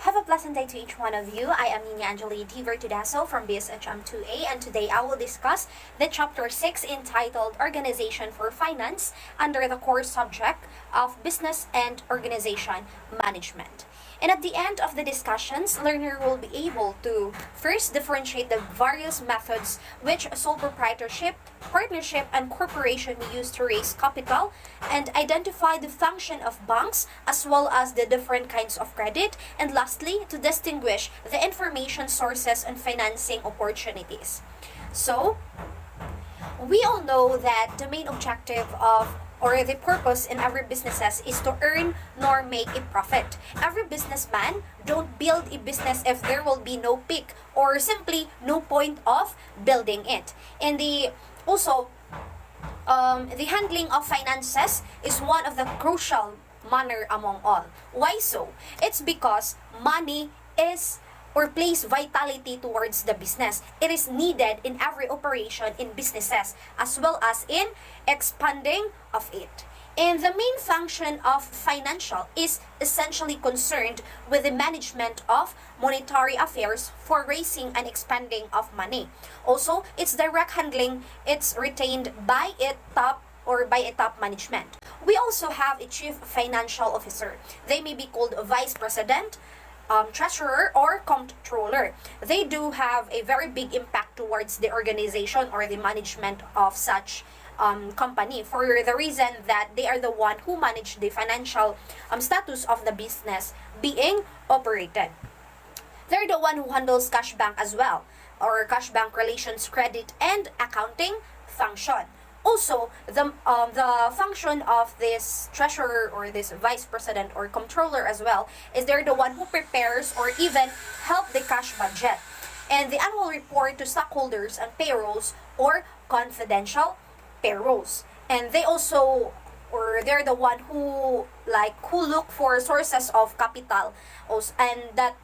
Have a pleasant day to each one of you. I am Nina Angeli Divertidaso from BSHM2A, and today I will discuss the Chapter 6 entitled Organization for Finance under the core subject of Business and Organization Management. And at the end of the discussions, learner will be able to first differentiate the various methods which sole proprietorship, partnership, and corporation may use to raise capital, and identify the function of banks as well as the different kinds of credit, and lastly, to distinguish the information sources and financing opportunities. So, we all know that the main objective of or the purpose in every businesses is to earn nor make a profit. Every businessman don't build a business if there will be no peak or simply no point of building it. And the handling of finances is one of the crucial manner among all. Why so? It's because money is or place vitality towards the business. It is needed in every operation in businesses as well as in expanding of it. And the main function of financial is essentially concerned with the management of monetary affairs for raising and expanding of money. Also, its direct handling, it's retained by a top management. We also have a chief financial officer. They may be called a vice president, treasurer, or comptroller. They do have a very big impact towards the organization or the management of such company, for the reason that they are the one who manage the financial status of the business being operated. They're the one who handles cash bank as well, or cash bank relations, credit, and accounting function. Also, the function of this treasurer or this vice president or comptroller as well is they're the one who prepares or even help the cash budget and the annual report to stockholders and payrolls or confidential payrolls. And they also, or they're the one who look for sources of capital, and that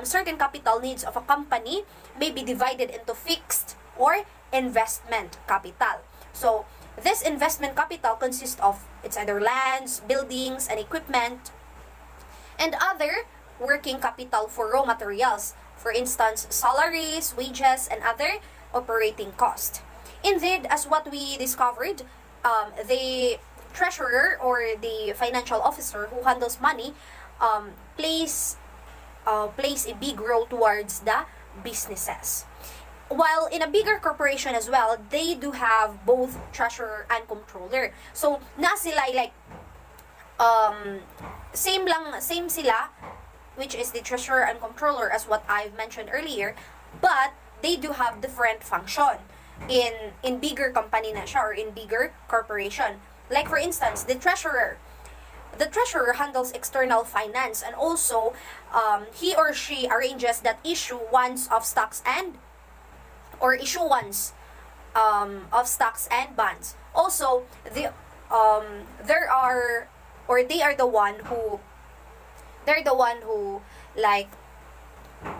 certain capital needs of a company may be divided into fixed or investment capital. So, this investment capital consists of it's either lands, buildings, and equipment, and other working capital for raw materials, for instance, salaries, wages, and other operating costs. Indeed, as what we discovered, the treasurer or the financial officer who handles money plays a big role towards the businesses. While in a bigger corporation as well, they do have both treasurer and comptroller. So, na sila same sila, which is the treasurer and comptroller as what I've mentioned earlier, but they do have different function in bigger company na siya or in bigger corporation. Like for instance, the treasurer handles external finance, and also he or she arranges that issuance of stocks and bonds. Also, they are the one who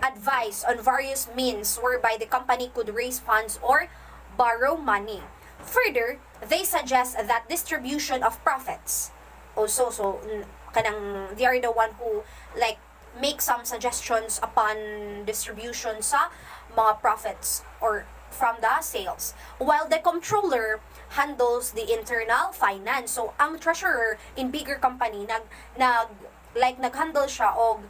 advise on various means whereby the company could raise funds or borrow money. Further, they suggest that distribution of profits. Also, they are the one who make some suggestions upon distribution sa mga profits or from the sales. While the comptroller handles the internal finance. So, ang treasurer in bigger company naghandle siya og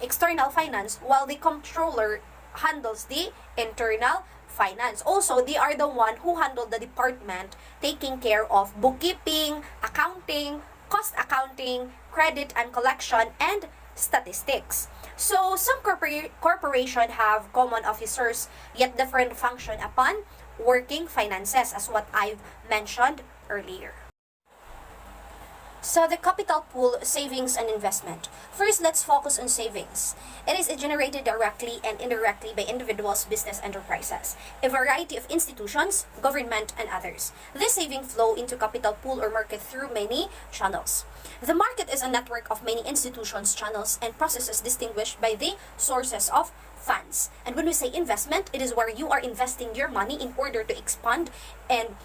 external finance, while the comptroller handles the internal finance. Also, they are the one who handle the department taking care of bookkeeping, accounting, cost accounting, credit and collection, and statistics. So, some corporation have common officers yet different function upon working finances, as what I've mentioned earlier. So, the capital pool, savings, and investment. First, let's focus on savings. It is generated directly and indirectly by individuals, business enterprises, a variety of institutions, government, and others. This saving flow into capital pool or market through many channels. The market is a network of many institutions, channels, and processes distinguished by the sources of funds. And when we say investment, it is where you are investing your money in order to expand and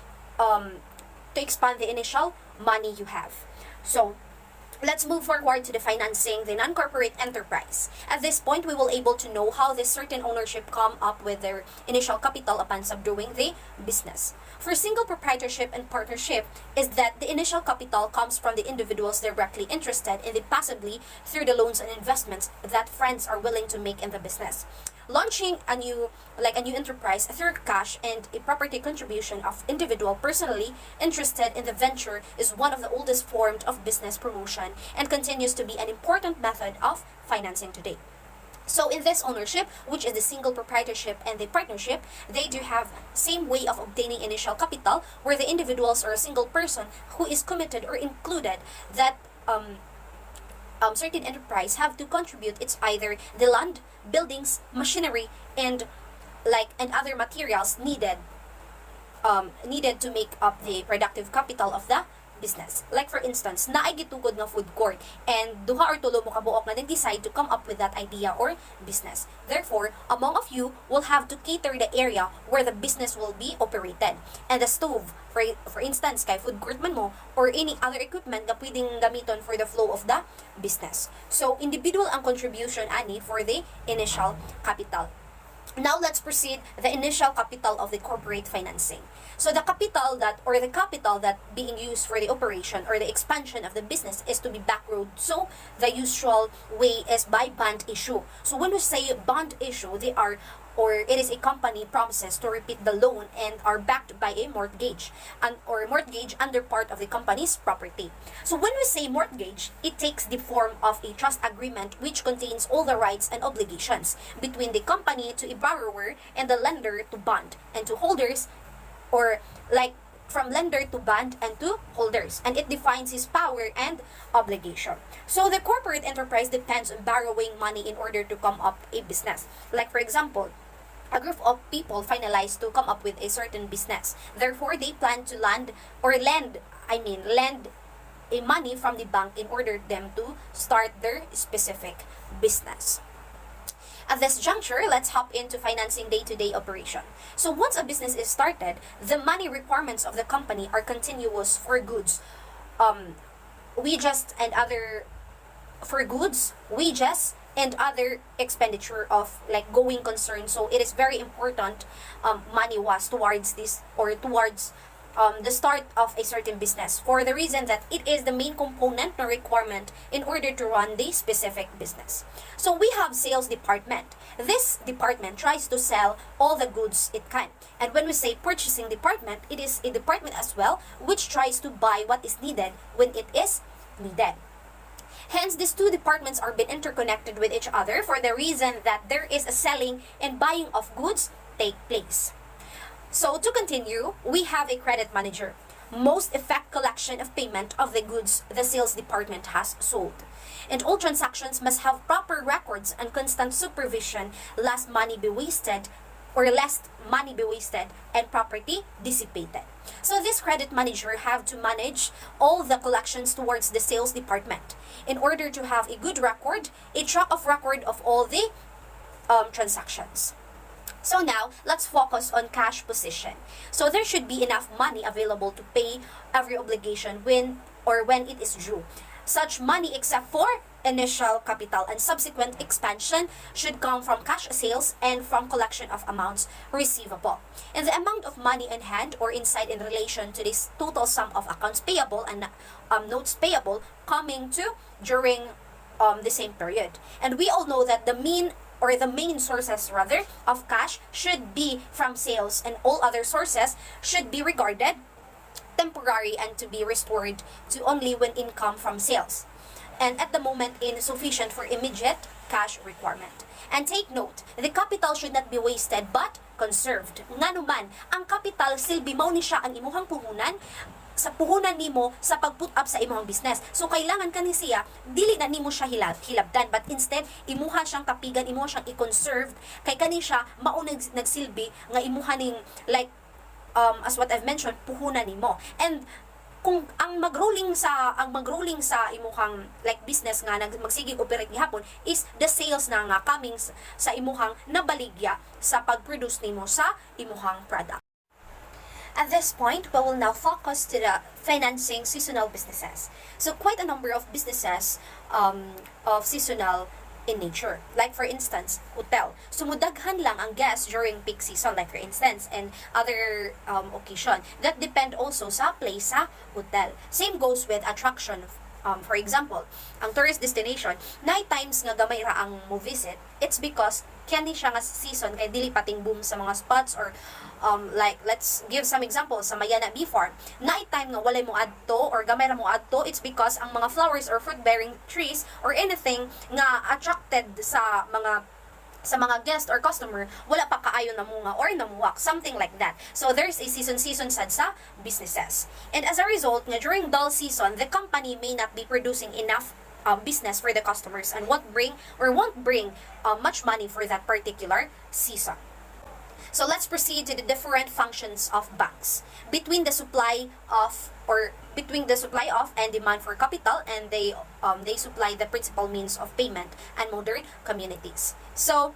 the initial money you have. So, Let's move forward to the financing the non-corporate enterprise. At this point, we will able to know how this certain ownership come up with their initial capital upon subduing the business. For single proprietorship and partnership is that the initial capital comes from the individuals directly interested in the passively through the loans and investments that friends are willing to make in the business. Launching a new enterprise through cash and a property contribution of individual personally interested in the venture is one of the oldest forms of business promotion and continues to be an important method of financing today. So in this ownership, which is the single proprietorship and the partnership, they do have same way of obtaining initial capital where the individuals or a single person who is committed or included that certain enterprise have to contribute. It's either the land, buildings, machinery, and other materials needed to make up the productive capital of the business. Like for instance, naay gitugod nga food court and duha or tulo mo kabuok na decide to come up with that idea or business. Therefore, among of you will have to cater the area where the business will be operated. And the stove, for instance, kay food court man mo or any other equipment na pwedeng gamiton for the flow of the business. So, individual ang contribution ani for the initial capital. Now let's proceed the initial capital of the corporate financing. So the capital that being used for the operation or the expansion of the business is to be backroad. So the usual way is by bond issue. So when we say bond issue, it is a company promises to repeat the loan and are backed by a mortgage or mortgage under part of the company's property. So when we say mortgage, it takes the form of a trust agreement which contains all the rights and obligations between the company to a borrower and the lender to bond and to holders, or from lender to bond and to holders, and it defines his power and obligation. So the corporate enterprise depends on borrowing money in order to come up a business. Like for example, a group of people finalize to come up with a certain business. Therefore, they plan to lend a money from the bank in order them to start their specific business. At this juncture, let's hop into financing day-to-day operation. So once a business is started, the money requirements of the company are continuous for goods, wages, and other expenditure of going concern. So it is very important money was towards this or towards the start of a certain business for the reason that it is the main component or requirement in order to run the specific business. So we have sales department. This department tries to sell all the goods it can. And when we say purchasing department, it is a department as well which tries to buy what is needed when it is needed. Hence, these two departments are been interconnected with each other for the reason that there is a selling and buying of goods take place. So to continue, we have a credit manager. Most effect collection of payment of the goods the sales department has sold. And all transactions must have proper records and constant supervision lest money be wasted and property dissipated. So this credit manager have to manage all the collections towards the sales department in order to have a good record, a track of record of all the transactions. So now, let's focus on cash position. So there should be enough money available to pay every obligation when it is due. Such money, except for initial capital and subsequent expansion, should come from cash sales and from collection of amounts receivable. And the amount of money in hand or inside in relation to this total sum of accounts payable and notes payable coming to during the same period. And we all know that the main sources of cash should be from sales, and all other sources should be regarded temporary and to be restored to only when income from sales, and at the moment insufficient for immediate cash requirement. And take note, the capital should not be wasted but conserved. Nganuman, ang capital silbi mao ni siya ang imuhang puhunan sa puhunan nimo sa pag-put up sa imong business. So kailangan kani siya dili na nimo siya hilabdan, but instead imuha siyang kapigan, imuha siyang i-conserve kay kani siya mao nagsilbi nga imuha ning as what I've mentioned, puhunan nimo. And kung ang mag-rolling sa imuhang business nga magsigig operate gihapon is the sales na nga coming sa imuhang nabaligya sa pag-produce nimo sa imuhang product. At this point, we will now focus to the financing seasonal businesses. So quite a number of businesses of seasonal in nature. Like for instance, hotel. So mudaghan lang ang guests during peak season, like for instance, and other occasion. That depend also sa place sa hotel. Same goes with attraction. For example, ang tourist destination, night times nga gamay ra ang mo visit, it's because kani siya nga season kay dili pating boom sa mga spots or like let's give some examples sa Mayana Bee Farm. Night time nga walay mo adto or gamay ra mo adto, it's because ang mga flowers or fruit bearing trees or anything nga attracted sa mga guest or customer, wala pa kaayo na munga or namuwak, something like that. So there's a season sad sa businesses. And as a result, nga during dull season, the company may not be producing enough business for the customers and won't bring much money for that particular season. So let's proceed to the different functions of banks. Between the supply of and demand for capital, and they supply the principal means of payment and modern communities. So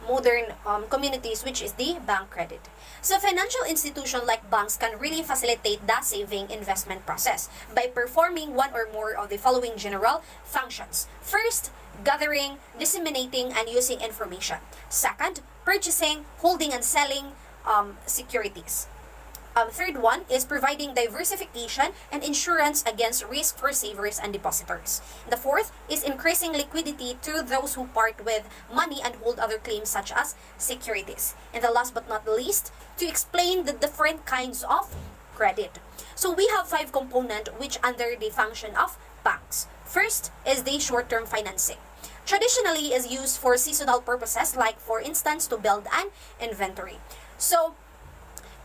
modern communities, which is the bank credit. So financial institution like banks can really facilitate the saving investment process by performing one or more of the following general functions. First, gathering, disseminating, and using information. Second, purchasing, holding, and selling securities. Third one is providing diversification and insurance against risk for savers and depositors. The fourth is increasing liquidity to those who part with money and hold other claims such as securities. And the last but not least, to explain the different kinds of credit. So we have 5 components which under the function of banks. First is the short-term financing. Traditionally is used for seasonal purposes, like for instance to build an inventory. So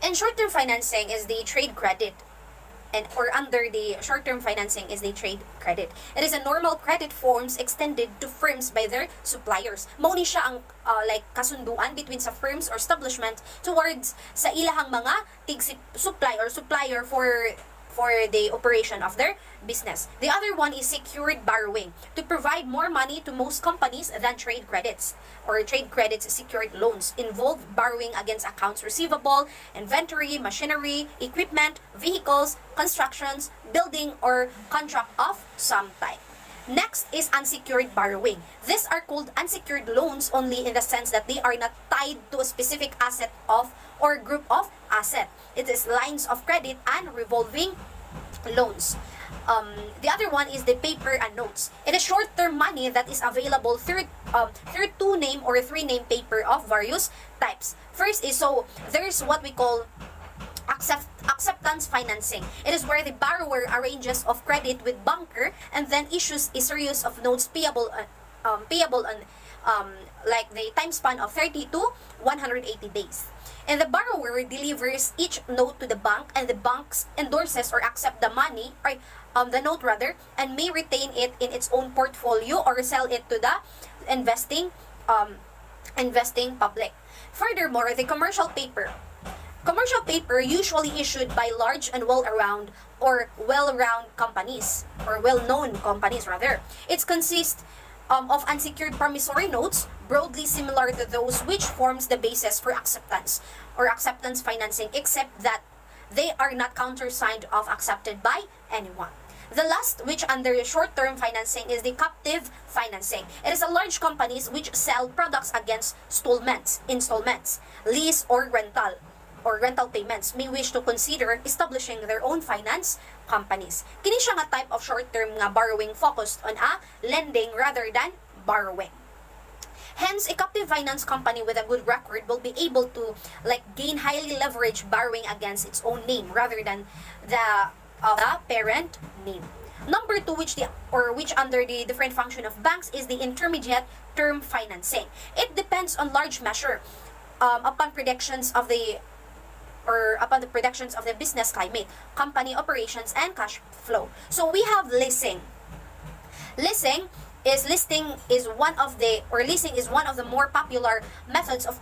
and short-term financing is the trade credit, or under the short-term financing is the trade credit. It is a normal credit forms extended to firms by their suppliers. Mao ni siya ang like kasunduan between sa firms or establishment towards sa ilahang mga supply or supplier for the operation of their business. The other one is secured borrowing, to provide more money to most companies than trade credits, or trade credits secured loans involve borrowing against accounts receivable, inventory, machinery, equipment, vehicles, constructions, building, or contract of some type. Next is unsecured borrowing. These are called unsecured loans only in the sense that they are not tied to a specific asset of or group of asset. It is lines of credit and revolving loans. The other one is the paper and notes. It is short-term money that is available through 2-name or 3-name paper of various types. First is, so there's what we call acceptance financing. It is where the borrower arranges of credit with banker and then issues a series of notes payable on like the time span of 30 to 180 days. And the borrower delivers each note to the bank, and the bank endorses or accept the money, or the note rather, and may retain it in its own portfolio or sell it to the investing public. Furthermore, the commercial paper. Commercial paper usually issued by large and well-known companies, or well-known companies rather. It consists of unsecured promissory notes, broadly similar to those which forms the basis for acceptance or acceptance financing, except that they are not countersigned of accepted by anyone. The last, which under short-term financing, is the captive financing. It is a large companies which sell products against installments, lease or rental payments may wish to consider establishing their own finance companies. Kini siya nga type of short-term nga borrowing focused on a lending rather than borrowing. Hence, a captive finance company with a good record will be able to gain highly leveraged borrowing against its own name rather than the parent name. Number 2, which under the different function of banks, is the intermediate term financing. It depends on large measure upon the predictions of the business climate, company operations, and cash flow. So we have leasing. Leasing is one of the more popular methods of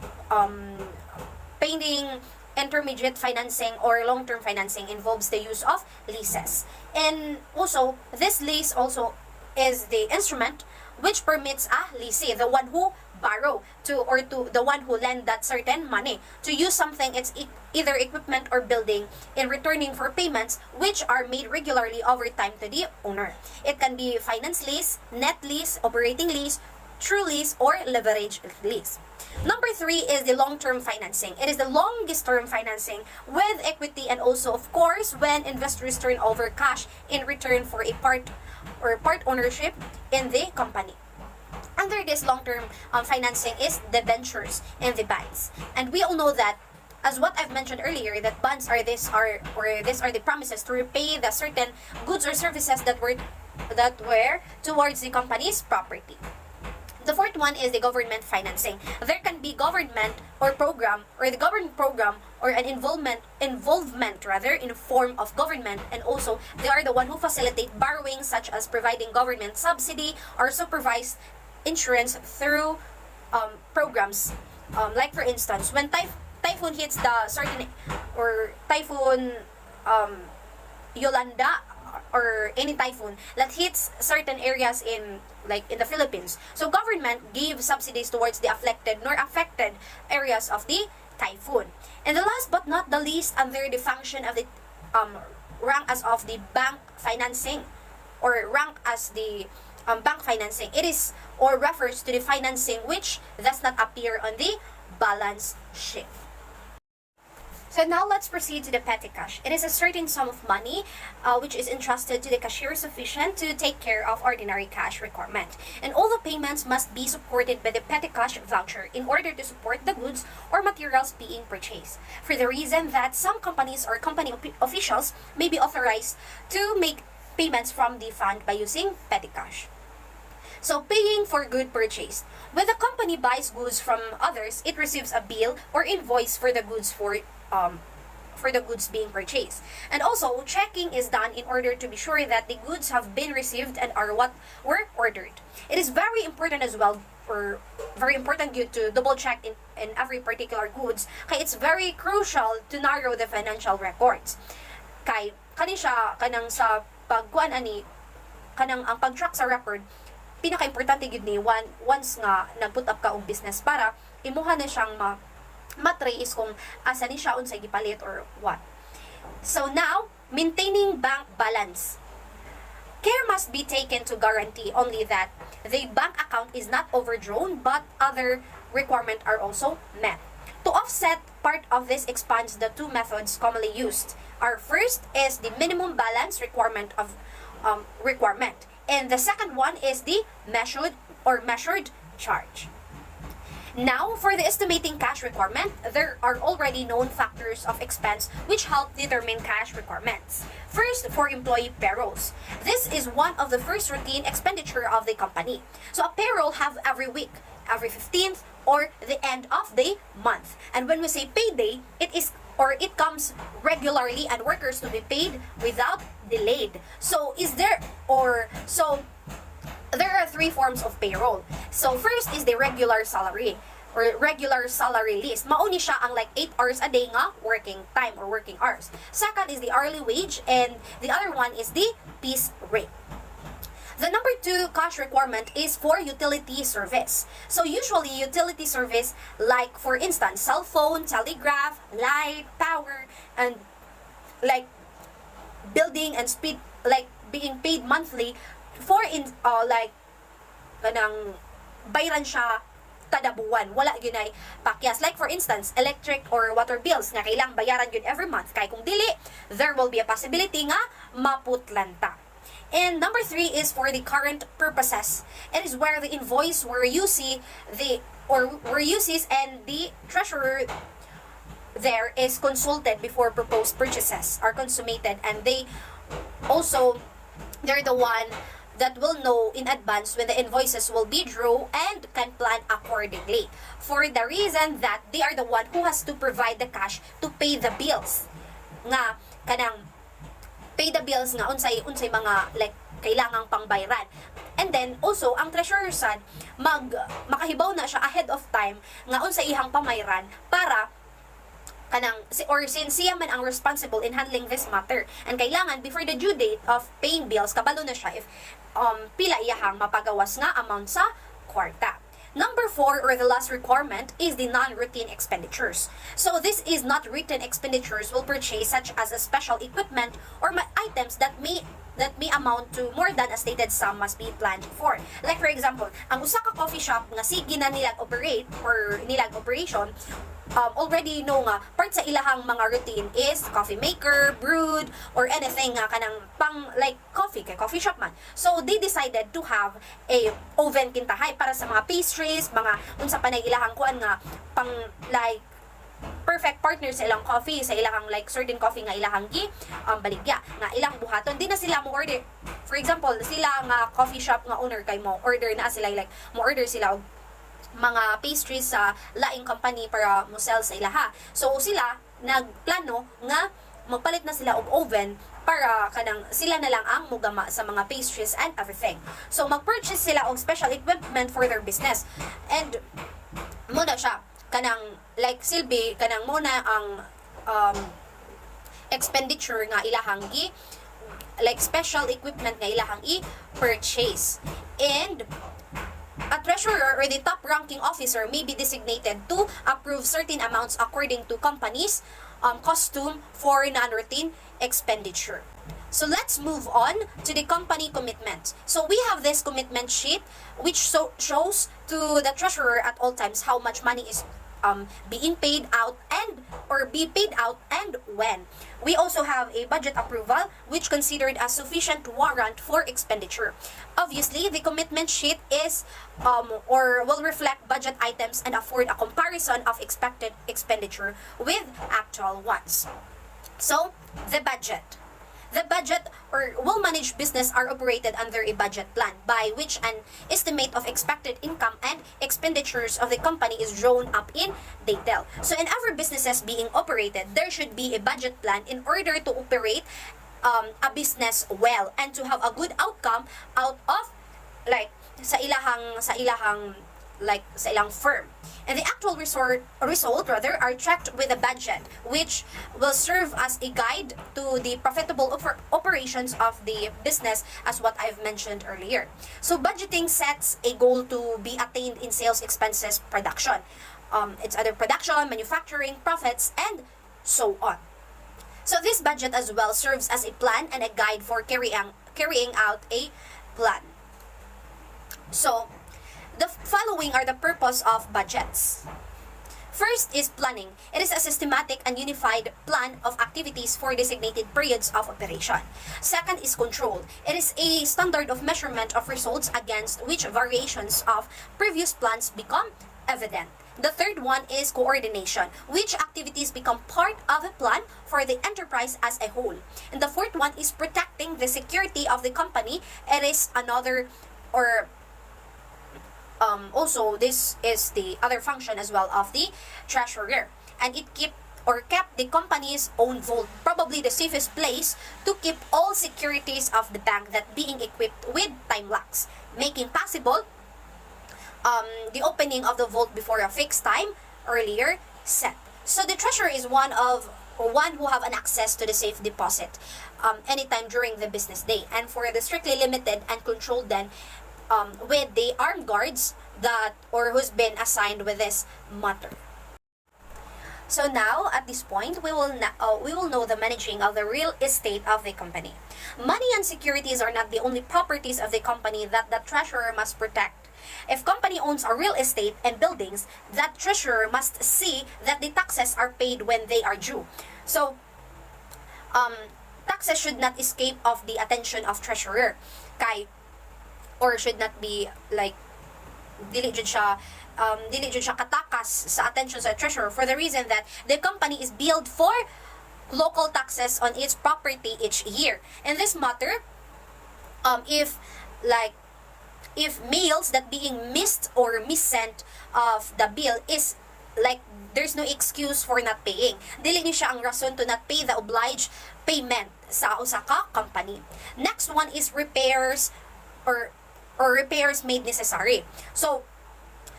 paying. Intermediate financing or long-term financing involves the use of leases. And also, this lease also is the instrument which permits a lessee, the one who borrow to, or to the one who lend that certain money to use something, it's either equipment or building, in returning for payments which are made regularly over time to the owner. It can be finance lease, net lease, operating lease, true lease, or leverage lease. Number 3 is the long-term financing. It is the longest term financing with equity, and also, of course, when investors turn over cash in return for a part ownership in the company. Under this long-term financing is debentures and the bonds. And we all know that, as what I've mentioned earlier, that bonds are the promises to repay the certain goods or services that were towards the company's property. The fourth one is the government financing. There can be government or program, or the government program, or an involvement rather, in form of government, and also they are the one who facilitate borrowing, such as providing government subsidy or supervised insurance through programs. Like for instance, when typhoon hits the certain, or typhoon Yolanda, or any typhoon that hits certain areas in the Philippines. So government gave subsidies towards the affected areas of the typhoon. And the last but not the least, under the function of the rank as of the bank financing, or rank as the bank financing, it is or refers to the financing which does not appear on the balance sheet. So now let's proceed to the petty cash. It is a certain sum of money which is entrusted to the cashier, sufficient to take care of ordinary cash requirement. And all the payments must be supported by the petty cash voucher in order to support the goods or materials being purchased. For the reason that some companies or company officials may be authorized to make payments from the fund by using petty cash. So, paying for good purchase. When the company buys goods from others, it receives a bill or invoice for the goods for the goods being purchased. And also, checking is done in order to be sure that the goods have been received and are what were ordered. It is very important as well, or very important you to double check in every particular goods, kaya it's very crucial to narrow the financial records. Kay kani siya kanang sa pagkuan ani kanang ang pag-track sa record, pinaka-importante gyud ni once nga nag-put up ka og business, para imuha na siyang matrace kung asa ni siya, unsay gipalit or what. So now, maintaining bank balance. Care must be taken to guarantee only that the bank account is not overdrawn, but other requirements are also met. To offset part of this expands the two methods commonly used. Our first is the minimum balance requirement, and the second one is the measured charge. Now, for the estimating cash requirement, there are already known factors of expense which help determine cash requirements. First, for employee payrolls. This is one of the first routine expenditure of the company. So, a payroll have every week, every 15th, or the end of the month. And when we say payday, it comes regularly, and workers to be paid without delayed. So, there are three forms of payroll. So, first is the regular salary or regular salary list. Mauni siya ang 8 hours a day nga working time or working hours. Second is the hourly wage, and the other one is the piece rate. The number 2 cash requirement is for utility service. So, usually utility service, like for instance, cell phone, telegraph, light, power, and building and speed, being paid monthly, for kanang bayran siya tada buwan, wala yun ay pakyas. Like for instance, electric or water bills nga kailang bayaran yun every month, kay kung dili, there will be a possibility nga maputlanta. And number 3 is for the current purposes. It is where the invoice were uses and the treasurer there is consulted before proposed purchases are consummated, and they're the one that will know in advance when the invoices will be due and can plan accordingly. For the reason that they are the one who has to provide the cash to pay the bills. Nga, kanang pay the bills nga unsay mga kailangang pangbayran. And then also ang treasurer sad makahibaw na siya ahead of time nga unsay ihang pamayran, para since siya man ang responsible in handling this matter, and kailangan before the due date of paying bills kabalo na siya if pila iyahang mapagawas nga amount sa kwarta. Number 4, or the last requirement, is the non-routine expenditures. So this is not written expenditures will purchase, such as a special equipment or items that may amount to more than a stated sum must be planned for. Like for example, ang usa ka coffee shop nga sige na nilag operate or nilag operation, already know nga part sa ilahang mga routine is coffee maker, brewed, or anything nga kanang pang like coffee kay coffee shop man. So they decided to have a oven kintahay para sa mga pastries, mga unsa pa na ilahang kuan nga pang like perfect partner sa ilang coffee, sa ilang like certain coffee nga ilahang baligya nga ilang buhaton. Di na sila mo order. For example, sila nga coffee shop nga owner kay mo order na sila like mo order sila og mga pastries sa laing company para mo sell sa ilaha. So sila nagplano nga magpalit na sila og oven para kanang sila na lang ang mugama sa mga pastries and everything. So mag-purchase sila og special equipment for their business. And muna siya kanang like silbi kanang muna ang expenditure nga ilahang like special equipment nga ilahang i-purchase. And a treasurer or the top ranking officer may be designated to approve certain amounts according to company's custom for non-routine expenditure. So let's move on to the company commitment. So we have this commitment sheet which shows to the treasurer at all times how much money is being paid out and when. We also have a budget approval which considered as sufficient warrant for expenditure. Obviously, the commitment sheet is or will reflect budget items and afford a comparison of expected expenditure with actual ones. So, the budget or well-managed business are operated under a budget plan by which an estimate of expected income and expenditures of the company is drawn up in detail. So in every businesses being operated, there should be a budget plan in order to operate a business well and to have a good outcome out of like sa ilahang firm. And the actual result are tracked with a budget which will serve as a guide to the profitable operations of the business, as what I've mentioned earlier. So budgeting sets a goal to be attained in sales, expenses, production. It's other production, manufacturing, profits, and so on. So this budget as well serves as a plan and a guide for carrying out a plan. So the following are the purpose of budgets. First is planning. It is a systematic and unified plan of activities for designated periods of operation. Second is control. It is a standard of measurement of results against which variations of previous plans become evident. The third one is coordination, which activities become part of a plan for the enterprise as a whole. And the fourth one is protecting the security of the company. It is another or also this is the other function as well of the treasurer, and it kept the company's own vault, probably the safest place to keep all securities of the bank that being equipped with time locks, making possible the opening of the vault before a fixed time earlier set. So the treasurer is one who have an access to the safe deposit anytime during the business day, and for the strictly limited and controlled then with the armed guards that or who's been assigned with this matter. So now at this point we will know the managing of the real estate of the company. Money and securities are not the only properties of the company that the treasurer must protect. If company owns a real estate and buildings, that treasurer must see that the taxes are paid when they are due. So taxes should not escape of the attention of treasurer or should not be like dili jud siya katakas sa attention sa treasurer, for the reason that the company is billed for local taxes on its property each year. In this matter, if mails that being missed or missent of the bill is like there's no excuse for not paying. Dili ni siya ang rason to not pay the obliged payment sa usa ka company. Next one is repairs or repairs made necessary. So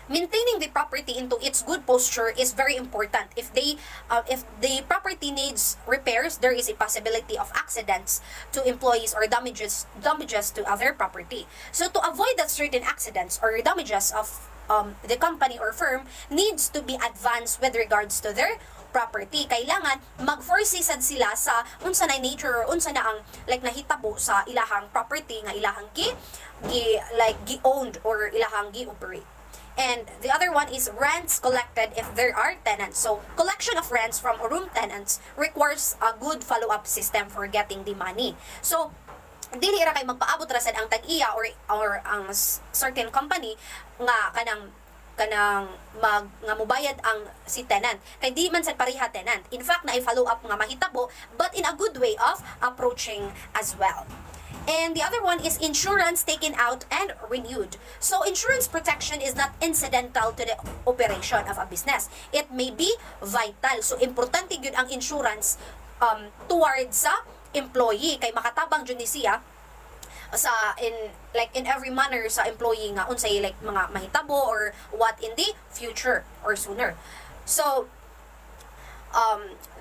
maintaining the property into its good posture is very important. If the property needs repairs, there is a possibility of accidents to employees or damages to other property. So to avoid that certain accidents or damages of the company or firm needs to be advanced with regards to their property. Kailangan mag-foresee sad sila sa unsa na nature or unsa na ang like nahitabo sa ilahang property nga ilahang gi-owned or ilahang gi-operate. And the other one is rents collected if there are tenants. So, collection of rents from room tenants requires a good follow-up system for getting the money. So, dili ra kay magpaabot ra sad ang tag-iya or ang certain company nga kanang nga mobayad ang si tenant kay di man sad pareha tenant. In fact na i-follow up nga mahitabo but in a good way of approaching as well. And the other one is insurance taken out and renewed. So insurance protection is not incidental to the operation of a business. It may be vital. So importante gyud ang insurance towards sa employee kay makatabang jud ni siya sa in every manner sa employee nga unsay like mga mahitabo or what in the future or sooner. So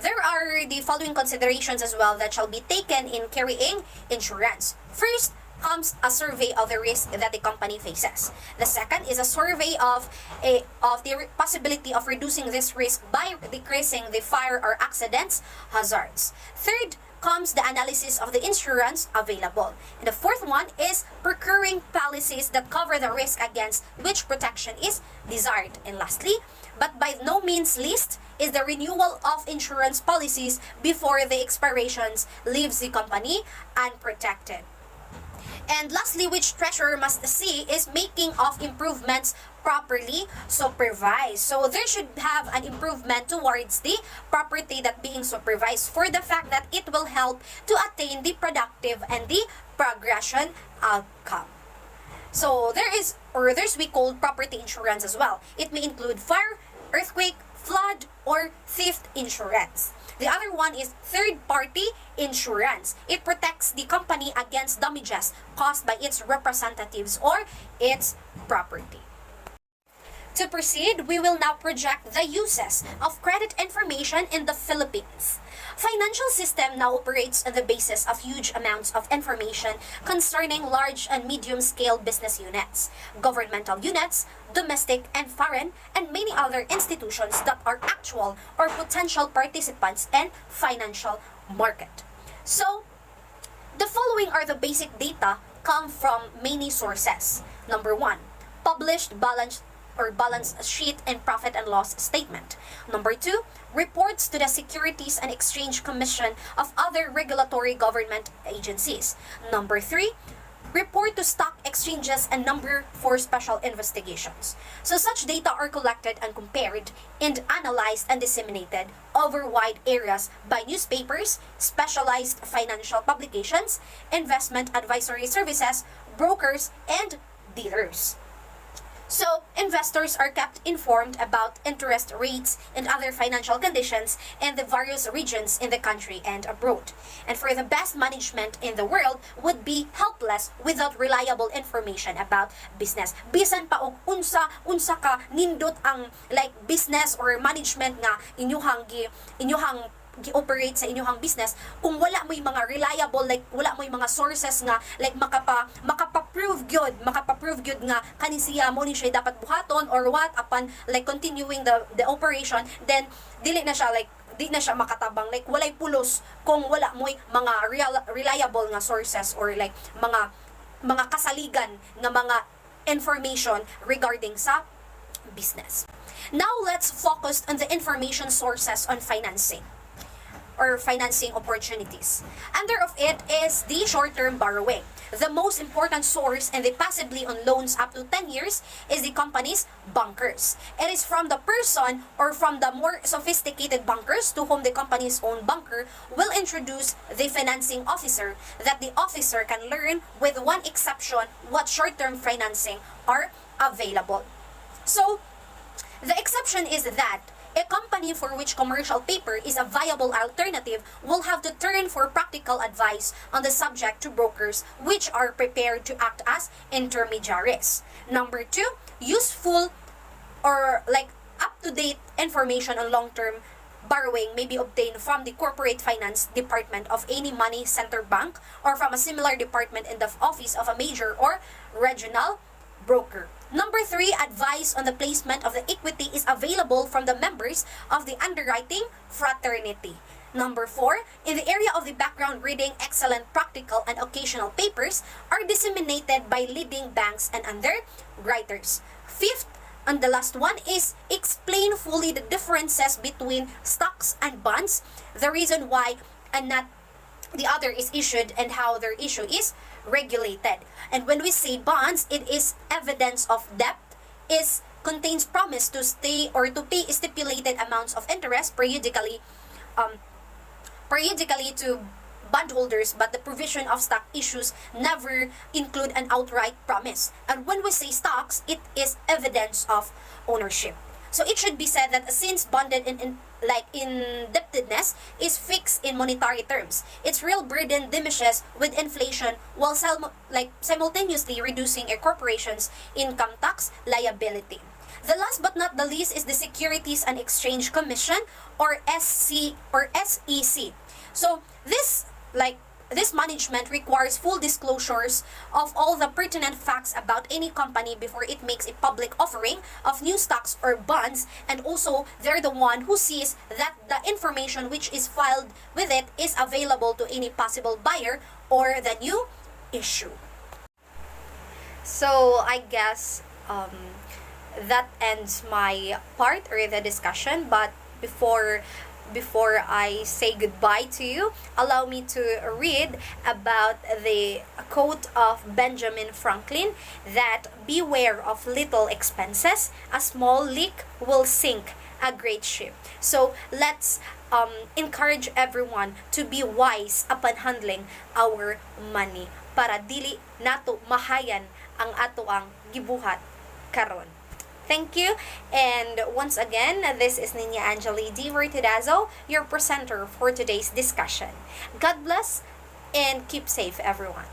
there are the following considerations as well that shall be taken in carrying insurance. First comes a survey of the risk that the company faces. The second is a survey of the possibility of reducing this risk by decreasing the fire or accidents hazards. Third comes the analysis of the insurance available. And the fourth one is procuring policies that cover the risk against which protection is desired. And lastly, but by no means least, is the renewal of insurance policies before the expirations leaves the company unprotected. And lastly, which treasurer must see is making of improvements properly supervised. So there should have an improvement towards the property that being supervised for the fact that it will help to attain the productive and the progression outcome. So there's we call property insurance as well. It may include fire, earthquake, flood, or theft insurance. The other one is third-party insurance. It protects the company against damages caused by its representatives or its property. To proceed, we will now project the uses of credit information in the Philippines. Financial system now operates on the basis of huge amounts of information concerning large and medium-scale business units, governmental units, domestic and foreign, and many other institutions that are actual or potential participants in financial market. So, the following are the basic data come from many sources. Number 1, published balance sheet and profit and loss statement. Number 2, reports to the Securities and Exchange Commission of other regulatory government agencies. Number 3, report to stock exchanges, and number 4, special investigations. So such data are collected and compared and analyzed and disseminated over wide areas by newspapers, specialized financial publications, investment advisory services, brokers, and dealers. So, investors are kept informed about interest rates and other financial conditions in the various regions in the country and abroad. And for the best management in the world would be helpless without reliable information about business. Bisan pa og unsa ka nindot ang like business or management nga inyuhang gi-operate sa inyong business kung wala mo yung mga reliable like wala mo yung mga sources nga like makapa-prove gyud nga kani siya mo ni siya dapat buhaton or what upon like continuing the operation, then dili na siya like di na siya makatabang like walay pulos kung wala mo mga reliable nga sources or like mga kasaligan nga mga information regarding sa business. Now let's focus on the information sources on financing or financing opportunities. Under of it is the short-term borrowing. The most important source and the possibly on loans up to 10 years is the company's bankers. It is from the person or from the more sophisticated bankers to whom the company's own banker will introduce the financing officer that the officer can learn with one exception what short-term financing are available. So, the exception is that a company for which commercial paper is a viable alternative will have to turn for practical advice on the subject to brokers which are prepared to act as intermediaries. Number 2, useful or like up-to-date information on long-term borrowing may be obtained from the corporate finance department of any money center bank or from a similar department in the office of a major or regional broker. Number 3, advice on the placement of the equity is available from the members of the underwriting fraternity. Number 4, in the area of the background reading, excellent practical and occasional papers are disseminated by leading banks and underwriters. 5th, and the last one is explain fully the differences between stocks and bonds, the reason why and not the other is issued and how their issue is regulated. And when we say bonds, it is evidence of debt, is contains promise to stay or to pay stipulated amounts of interest periodically to bondholders, but the provision of stock issues never include an outright promise. And when we say stocks, it is evidence of ownership. So it should be said that since bonded indebtedness is fixed in monetary terms, its real burden diminishes with inflation while simultaneously reducing a corporation's income tax liability. The last but not the least is the Securities and Exchange Commission, or SEC. So this management requires full disclosures of all the pertinent facts about any company before it makes a public offering of new stocks or bonds, and also they're the one who sees that the information which is filed with it is available to any possible buyer or the new issue. So I guess that ends my part or the discussion, but before I say goodbye to you, allow me to read about the quote of Benjamin Franklin, that beware of little expenses, a small leak will sink a great ship. So let's encourage everyone to be wise upon handling our money para dili nato mahayan ang ato ang gibuhat karon. Thank you, and once again, this is Nina Angeli D. Vertidazo, your presenter for today's discussion. God bless and keep safe, everyone.